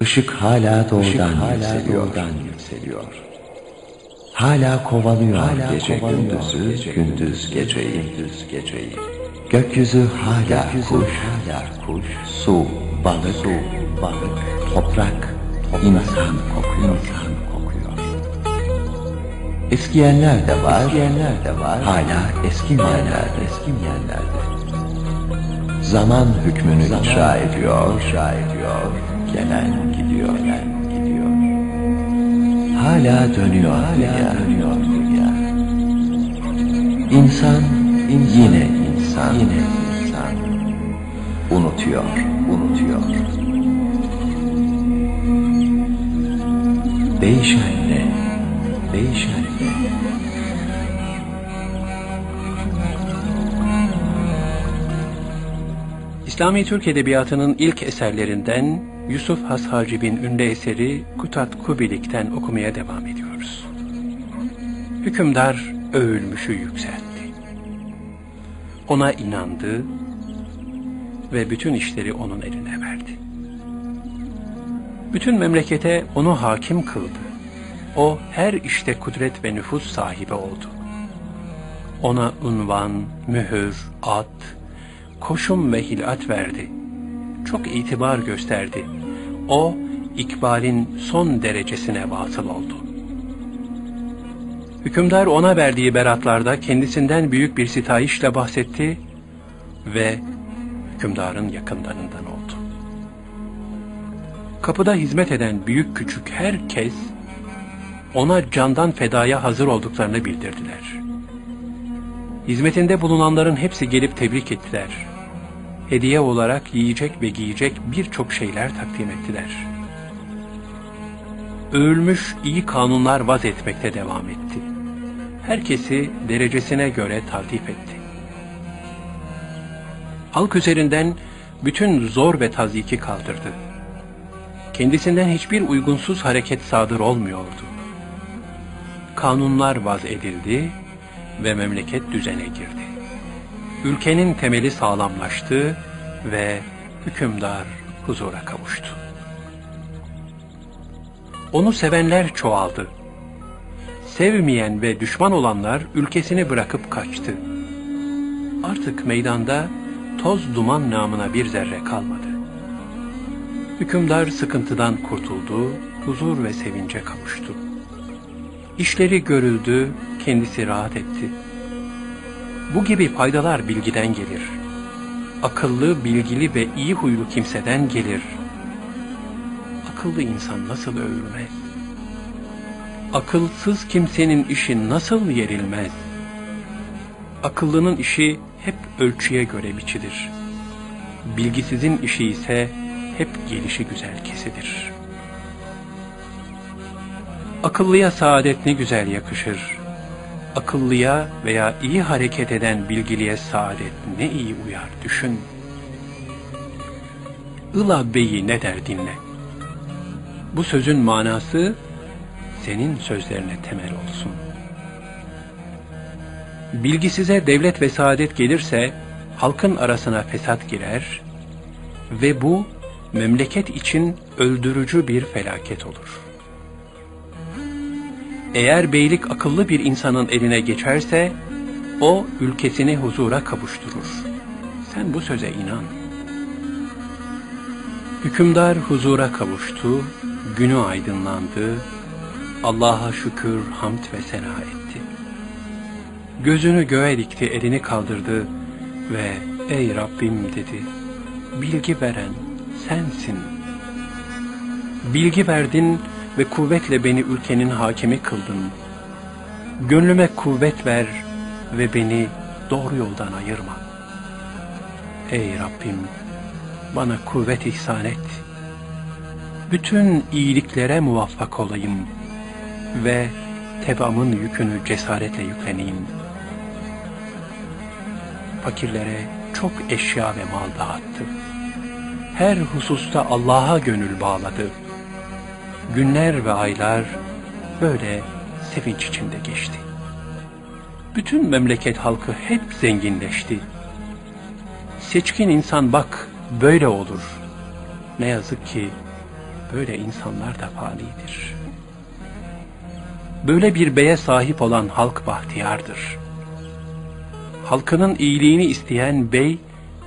Işık hala doğudan yükseliyor. Hala kovalıyor gece gündüzü, gündüz geceyi. Gökyüzü hala kuş, su, balık, toprak, insan kokuyor. Eskiyenler de var, hala eskimeyenlerde. Zaman hükmünü icra ediyor, gelen gidiyor. Hala dönüyor dünya. İnsan, yine insan, unutuyor. Değişen ne? İslami Türk Edebiyatı'nın ilk eserlerinden Yusuf Has Hacib'in ünlü eseri Kutat Kubilik'ten okumaya devam ediyoruz. Hükümdar övülmüşü yükseltti. Ona inandı ve bütün işleri onun eline verdi. Bütün memlekete onu hakim kıldı. O her işte kudret ve nüfuz sahibi oldu. Ona unvan, mühür, ad, koşum ve hilat verdi. Çok itibar gösterdi. O, ikbalin son derecesine vasıl oldu. Hükümdar ona verdiği beratlarda kendisinden büyük bir sitayişle bahsetti ve hükümdarın yakınlarından oldu. Kapıda hizmet eden büyük küçük herkes ona candan fedaya hazır olduklarını bildirdiler. Hizmetinde bulunanların hepsi gelip tebrik ettiler. Hediye olarak yiyecek ve giyecek birçok şeyler takdim ettiler. Övülmüş iyi kanunlar vaz etmekte devam etti. Herkesi derecesine göre taltif etti. Halk üzerinden bütün zor ve tazyiki kaldırdı. Kendisinden hiçbir uygunsuz hareket sadır olmuyordu. Kanunlar vaz edildi ve memleket düzene girdi. Ülkenin temeli sağlamlaştı ve hükümdar huzura kavuştu. Onu sevenler çoğaldı. Sevmeyen ve düşman olanlar ülkesini bırakıp kaçtı. Artık meydanda toz duman namına bir zerre kalmadı. Hükümdar sıkıntıdan kurtuldu, huzur ve sevince kavuştu. İşleri görüldü, kendisi rahat etti. Bu gibi faydalar bilgiden gelir. Akıllı, bilgili ve iyi huylu kimseden gelir. Akıllı insan nasıl övülmez? Akılsız kimsenin işi nasıl yerilmez? Akıllının işi hep ölçüye göre biçilir. Bilgisizin işi ise hep gelişi güzel kesilir. Akıllıya saadet ne güzel yakışır. Akıllıya veya iyi hareket eden bilgiliye saadet ne iyi uyar düşün. Ila beyi ne der dinle. Bu sözün manası senin sözlerine temel olsun. Bilgisize devlet ve saadet gelirse halkın arasına fesat girer ve bu memleket için öldürücü bir felaket olur. Eğer beylik akıllı bir insanın eline geçerse, o ülkesini huzura kavuşturur. Sen bu söze inan. Hükümdar huzura kavuştu, günü aydınlandı, Allah'a şükür, hamd ve sena etti. Gözünü göğe dikti, elini kaldırdı ve ey Rabbim dedi, bilgi veren sensin. Bilgi verdin ve kuvvetle beni ülkenin hakimi kıldın. Gönlüme kuvvet ver ve beni doğru yoldan ayırma. Ey Rabbim, bana kuvvet ihsan et. Bütün iyiliklere muvaffak olayım ve tebaamın yükünü cesaretle yükleneyim. Fakirlere çok eşya ve mal dağıttı. Her hususta Allah'a gönül bağladı. Günler ve aylar böyle sevinç içinde geçti. Bütün memleket halkı hep zenginleşti. Seçkin insan bak böyle olur. Ne yazık ki böyle insanlar da fanidir. Böyle bir beye sahip olan halk bahtiyardır. Halkının iyiliğini isteyen bey,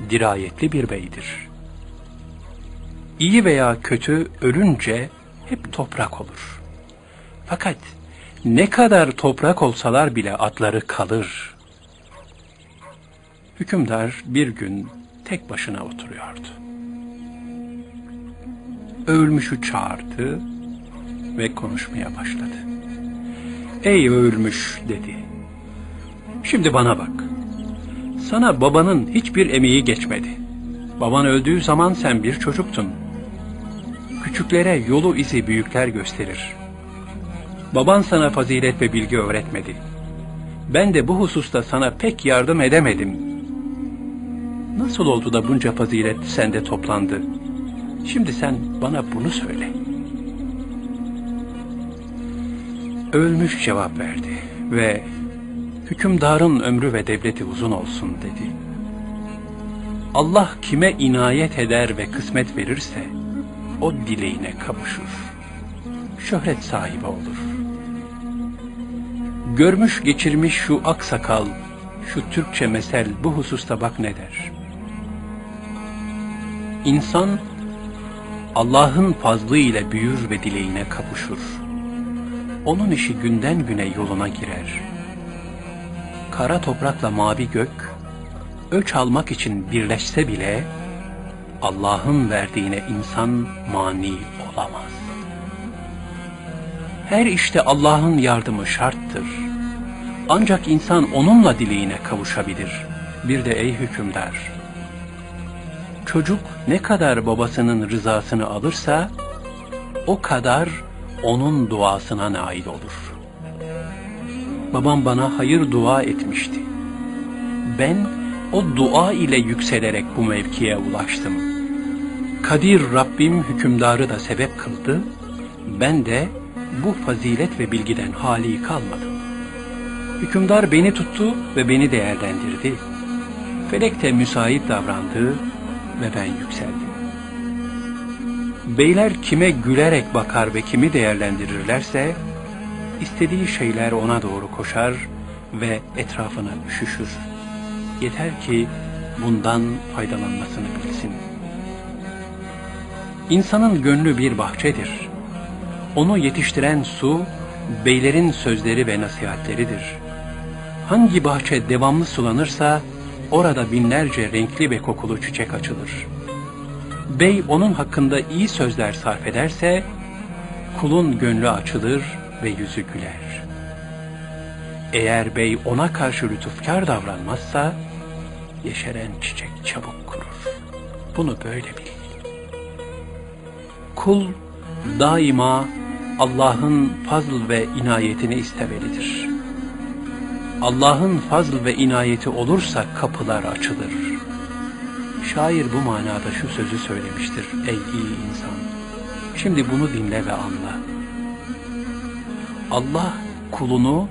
dirayetli bir beydir. İyi veya kötü ölünce hep toprak olur. Fakat ne kadar toprak olsalar bile adları kalır. Hükümdar bir gün tek başına oturuyordu. Övülmüşü çağırdı ve konuşmaya başladı. Ey övülmüş dedi. Şimdi bana bak. Sana babanın hiçbir emeği geçmedi. Baban öldüğü zaman sen bir çocuktun. Küçüklere yolu izi büyükler gösterir. Baban sana fazilet ve bilgi öğretmedi. Ben de bu hususta sana pek yardım edemedim. Nasıl oldu da bunca fazilet sende toplandı? Şimdi sen bana bunu söyle. Ölmüş cevap verdi ve hükümdarın ömrü ve devleti uzun olsun dedi. Allah kime inayet eder ve kısmet verirse o dileğine kavuşur. Şöhret sahibi olur. Görmüş geçirmiş şu aksakal, şu Türkçe mesel bu hususta bak ne der. İnsan Allah'ın fazlı ile büyür ve dileğine kavuşur. Onun işi günden güne yoluna girer. Kara toprakla mavi gök, öç almak için birleşse bile, Allah'ın verdiğine insan mani olamaz. Her işte Allah'ın yardımı şarttır. Ancak insan onunla dileğine kavuşabilir. Bir de ey hükümdar, çocuk ne kadar babasının rızasını alırsa, o kadar onun duasına nail olur. Babam bana hayır dua etmişti. Ben o dua ile yükselerek bu mevkiye ulaştım. Kadir Rabbim hükümdarı da sebep kıldı. Ben de bu fazilet ve bilgiden hali kalmadım. Hükümdar beni tuttu ve beni değerlendirdi. Felek de müsait davrandı ve ben yükseldim. Beyler kime gülerek bakar ve kimi değerlendirirlerse, istediği şeyler ona doğru koşar ve etrafına üşüşür. Yeter ki bundan faydalanmasını bilsin. İnsanın gönlü bir bahçedir. Onu yetiştiren su, beylerin sözleri ve nasihatleridir. Hangi bahçe devamlı sulanırsa, orada binlerce renkli ve kokulu çiçek açılır. Bey onun hakkında iyi sözler sarf ederse, kulun gönlü açılır ve yüzü güler. Eğer bey ona karşı lütufkar davranmazsa, yeşeren çiçek çabuk kurur. Bunu böyle bil. Kul daima Allah'ın fazl ve inayetini istemelidir. Allah'ın fazl ve inayeti olursa kapılar açılır. Şair bu manada şu sözü söylemiştir: ey iyi insan, şimdi bunu dinle ve anla. Allah kulunu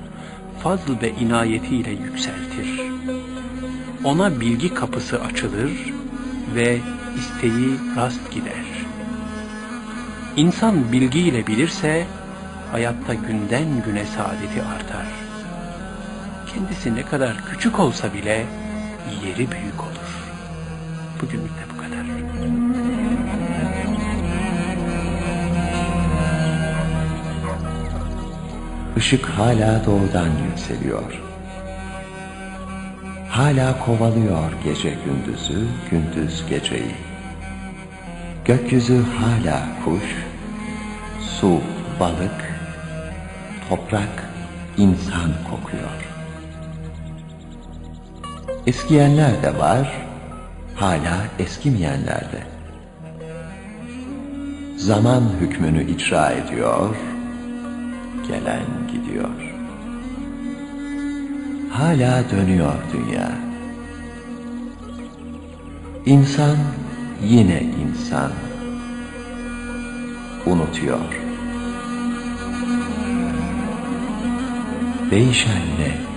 fazl ve inayetiyle yükseltir. Ona bilgi kapısı açılır ve isteği rast gider. İnsan bilgiyle bilirse hayatta günden güne saadeti artar. Kendisi ne kadar küçük olsa bile yeri büyük olur. Bugünlük de bu kadar. Işık hala doğudan yükseliyor. Hala kovalıyor gece gündüzü, gündüz geceyi. Gökyüzü hala kuş, su balık, toprak insan kokuyor. Eskiyenler de var, hala eskimeyenler de. Zaman hükmünü icra ediyor, gelen gidiyor. Hala dönüyor dünya. İnsan yine insan. Unutuyor. Değişen ne?